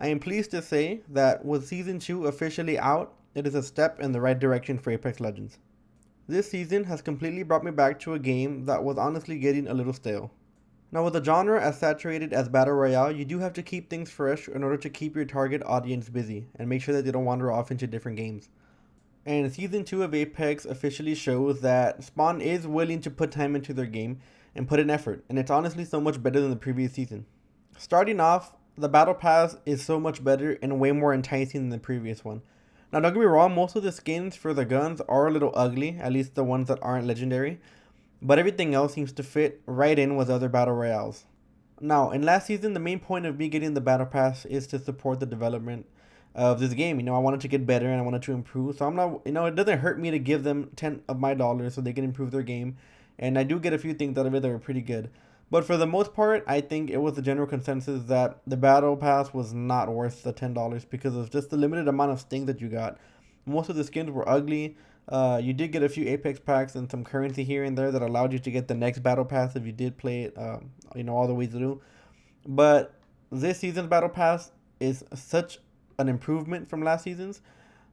I am pleased to say that with Season 2 officially out, it is a step in the right direction for Apex Legends. This season has completely brought me back to a game that was honestly getting a little stale. Now, with a genre as saturated as Battle Royale, you do have to keep things fresh in order to keep your target audience busy and make sure that they don't wander off into different games. And Season 2 of Apex officially shows that Spawn is willing to put time into their game and put in effort, and it's honestly so much better than the previous season. Starting off, the Battle Pass is so much better and way more enticing than the previous one. Now, don't get me wrong, most of the skins for the guns are a little ugly, at least the ones that aren't legendary, but everything else seems to fit right in with other Battle Royales. Now, in last season, the main point of me getting the Battle Pass is to support the development of this game. I wanted to get better and I wanted to improve. So I'm not, it doesn't hurt me to give them 10 of my dollars so they can improve their game. And I do get a few things out of it that are pretty good. But for the most part, I think it was the general consensus that the Battle Pass was not worth the $10 because of just the limited amount of things that you got. Most of the skins were ugly. You did get a few Apex packs and some currency here and there that allowed you to get the next Battle Pass if you did play it, all the way through. But this season's Battle Pass is such an improvement from last season's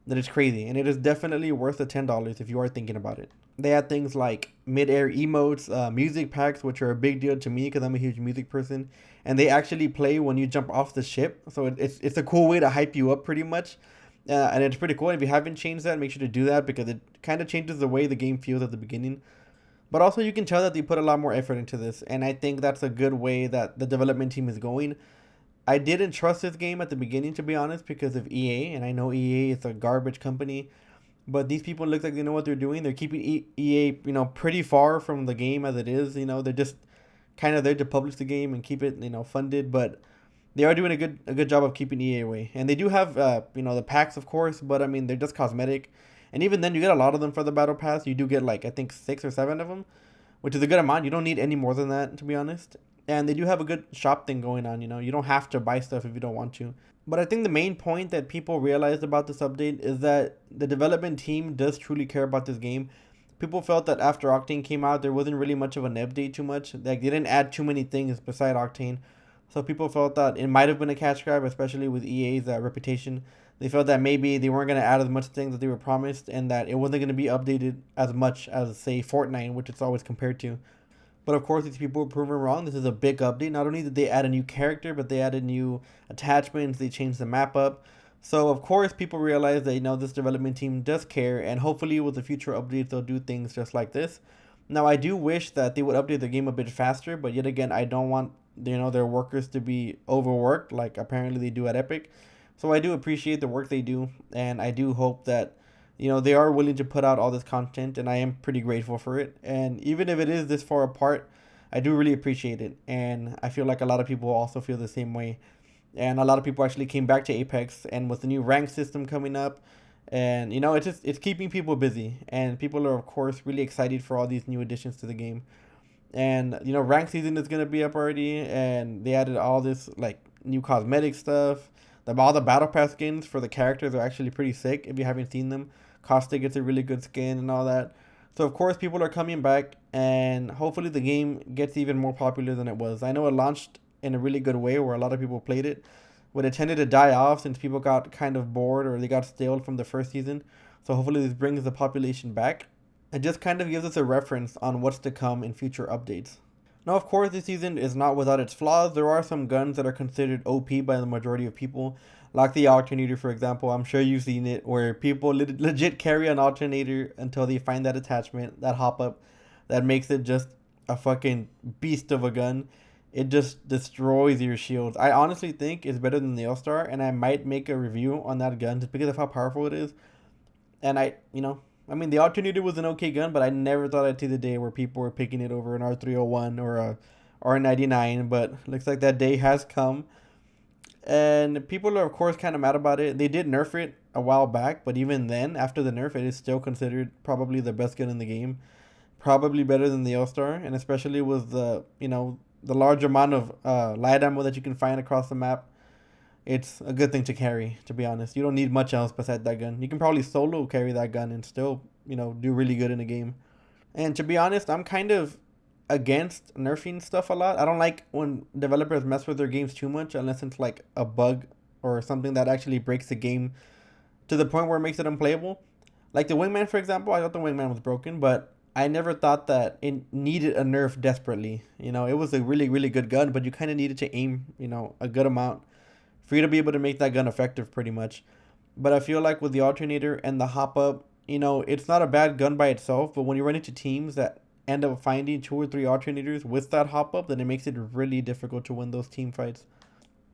that it's crazy, and it is definitely worth the $10 if you are thinking about it. They had things like mid-air emotes, music packs, which are a big deal to me because I'm a huge music person, and they actually play when you jump off the ship. So it's a cool way to hype you up, pretty much. And it's pretty cool. If you haven't changed that, make sure to do that because it kind of changes the way the game feels at the beginning. But also, you can tell that they put a lot more effort into this, and I think that's a good way that the development team is going. I didn't trust this game at the beginning, to be honest, because of EA, and I know EA is a garbage company, but these people look like they know what they're doing. They're keeping EA, pretty far from the game as it is. They're just kind of there to publish the game and keep it, funded, but they are doing a good job of keeping EA away. And they do have, the packs, of course, but I mean, they're just cosmetic. And even then, you get a lot of them for the Battle Pass. You do get, like, I think 6 or 7 of them, which is a good amount. You don't need any more than that, to be honest. And they do have a good shop thing going on. You don't have to buy stuff if you don't want to. But I think the main point that people realized about this update is that the development team does truly care about this game. People felt that after Octane came out, there wasn't really much of an update too much. Like, they didn't add too many things beside Octane. So people felt that it might have been a cash grab, especially with EA's reputation. They felt that maybe they weren't going to add as much things that they were promised and that it wasn't going to be updated as much as, say, Fortnite, which it's always compared to. But of course, these people were proven wrong. This is a big update. Not only did they add a new character, but they added new attachments. They changed the map up. So of course, people realize that this development team does care, and hopefully with the future updates, they'll do things just like this. Now, I do wish that they would update the game a bit faster, but yet again, I don't want their workers to be overworked like apparently they do at Epic. So I do appreciate the work they do, and I do hope that they are willing to put out all this content, and I am pretty grateful for it. And even if it is this far apart, I do really appreciate it. And I feel like a lot of people also feel the same way. And a lot of people actually came back to Apex, and with the new rank system coming up, and it's keeping people busy, and people are of course really excited for all these new additions to the game. And rank season is gonna be up already, and they added all this like new cosmetic stuff. All the battle pass skins for the characters are actually pretty sick if you haven't seen them. Costa gets a really good skin and all that. So of course people are coming back, and hopefully the game gets even more popular than it was. I know it launched in a really good way where a lot of people played it, but it tended to die off since people got kind of bored or they got stale from the first season. So hopefully this brings the population back. It just kind of gives us a reference on what's to come in future updates. Now, of course, this season is not without its flaws. There are some guns that are considered OP by the majority of people, like the alternator, for example. I'm sure you've seen it, where people legit carry an alternator until they find that attachment, that hop up, that makes it just a fucking beast of a gun. It just destroys your shields. I honestly think it's better than the All-Star, and I might make a review on that gun just because of how powerful it is. And the alternator was an okay gun, but I never thought I'd see the day where people were picking it over an R301 or a R99. But looks like that day has come, and people are of course kind of mad about it. They did nerf it a while back, but even then, after the nerf, it is still considered probably the best gun in the game, probably better than the All Star, and especially with the large amount of light ammo that you can find across the map. It's a good thing to carry, to be honest. You don't need much else besides that gun. You can probably solo carry that gun and still, do really good in the game. And to be honest, I'm kind of against nerfing stuff a lot. I don't like when developers mess with their games too much unless it's like a bug or something that actually breaks the game to the point where it makes it unplayable. Like the wingman, for example, I thought the wingman was broken, but I never thought that it needed a nerf desperately. You know, it was a really, really good gun, but you kind of needed to aim, a good amount for you to be able to make that gun effective pretty much. But I feel like with the alternator and the hop up, it's not a bad gun by itself, but when you run into teams that end up finding two or three alternators with that hop up, then it makes it really difficult to win those team fights.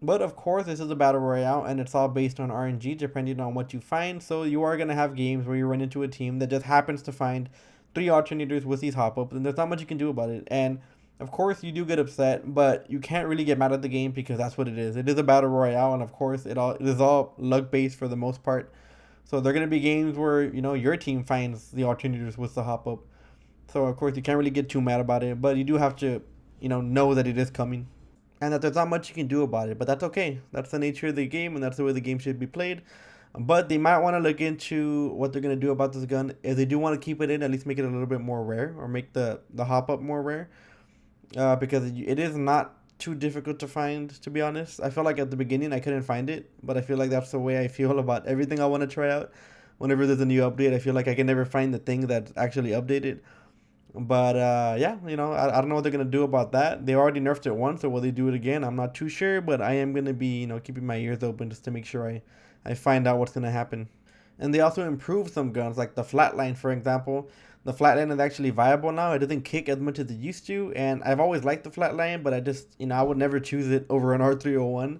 But of course, this is a battle royale, and it's all based on RNG depending on what you find. So you are gonna have games where you run into a team that just happens to find three alternators with these hop ups, and there's not much you can do about it. And of course, you do get upset, but you can't really get mad at the game because that's what it is. It is a battle royale, and of course, it is all luck based for the most part. So there are gonna be games where your team finds the alternators with the hop up. So of course, you can't really get too mad about it, but you do have to know that it is coming and that there's not much you can do about it, but that's okay. That's the nature of the game, and that's the way the game should be played. But they might want to look into what they're going to do about this gun. If they do want to keep it in, at least make it a little bit more rare, or make the hop up more rare, because it is not too difficult to find, to be honest. I felt like at the beginning I couldn't find it, but I feel like that's the way I feel about everything I want to try out. Whenever there's a new update, I feel like I can never find the thing that's actually updated. But yeah, I don't know what they're gonna do about that. They already nerfed it once, so will they do it again? I'm not too sure, but I am gonna be keeping my ears open just to make sure I find out what's gonna happen. And they also improved some guns, like the flatline, for example. The flatline is actually viable now. It doesn't kick as much as it used to, and I've always liked the flatline, but I just I would never choose it over an R301.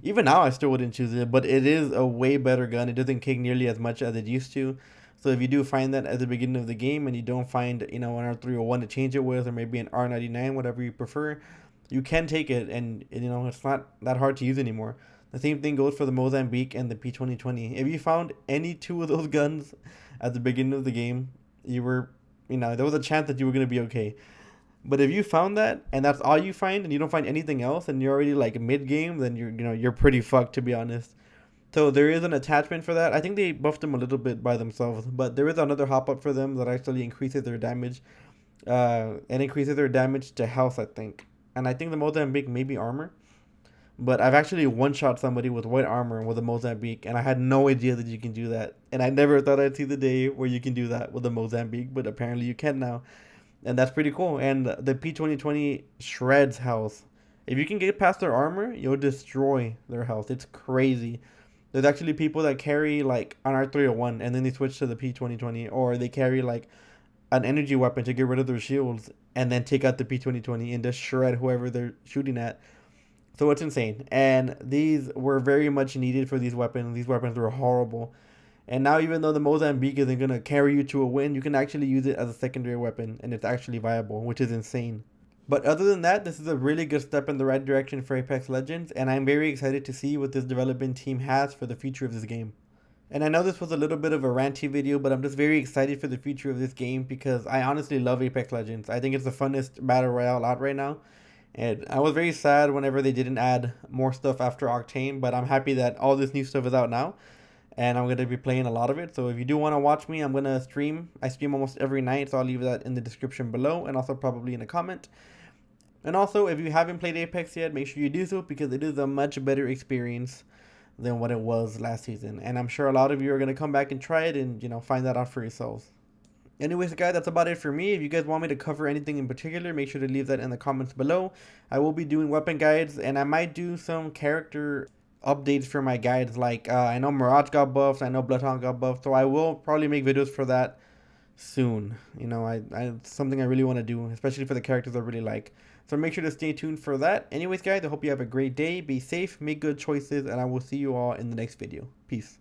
Even now, I still wouldn't choose it, but it is a way better gun. It doesn't kick nearly as much as it used to. So if you do find that at the beginning of the game and you don't find, an R301 to change it with, or maybe an R99, whatever you prefer, you can take it, and it's not that hard to use anymore. The same thing goes for the Mozambique and the P2020. If you found any two of those guns at the beginning of the game, you were, there was a chance that you were going to be okay. But if you found that and that's all you find and you don't find anything else and you're already like mid game, then you're pretty fucked, to be honest. So there is an attachment for that. I think they buffed them a little bit by themselves, but there is another hop up for them that actually increases their damage, and increases their damage to health, I think. And I think the Mozambique may be armor, but I've actually one shot somebody with white armor with a Mozambique, and I had no idea that you can do that. And I never thought I'd see the day where you can do that with a Mozambique, but apparently you can now, and that's pretty cool. And the P2020 shreds health. If you can get past their armor, you'll destroy their health. It's crazy. There's actually people that carry like an R301 and then they switch to the P2020, or they carry like an energy weapon to get rid of their shields and then take out the P2020 and just shred whoever they're shooting at. So it's insane. And these were very much needed for these weapons. These weapons were horrible. And now, even though the Mozambique isn't going to carry you to a win, you can actually use it as a secondary weapon, and it's actually viable, which is insane. But other than that, this is a really good step in the right direction for Apex Legends, and I'm very excited to see what this development team has for the future of this game. And I know this was a little bit of a ranty video, but I'm just very excited for the future of this game because I honestly love Apex Legends. I think it's the funnest battle royale out right now. And I was very sad whenever they didn't add more stuff after Octane, but I'm happy that all this new stuff is out now. And I'm going to be playing a lot of it. So if you do want to watch me, I'm going to stream. I stream almost every night, so I'll leave that in the description below and also probably in a comment. And also, if you haven't played Apex yet, make sure you do so because it is a much better experience than what it was last season. And I'm sure a lot of you are going to come back and try it and, find that out for yourselves. Anyways, guys, that's about it for me. If you guys want me to cover anything in particular, make sure to leave that in the comments below. I will be doing weapon guides, and I might do some character updates for my guides. Like, I know Mirage got buffed, I know Bloodhound got buffed, so I will probably make videos for that soon. It's something I really want to do, especially for the characters I really like. So make sure to stay tuned for that. Anyways, guys, I hope you have a great day. Be safe, make good choices, and I will see you all in the next video. Peace.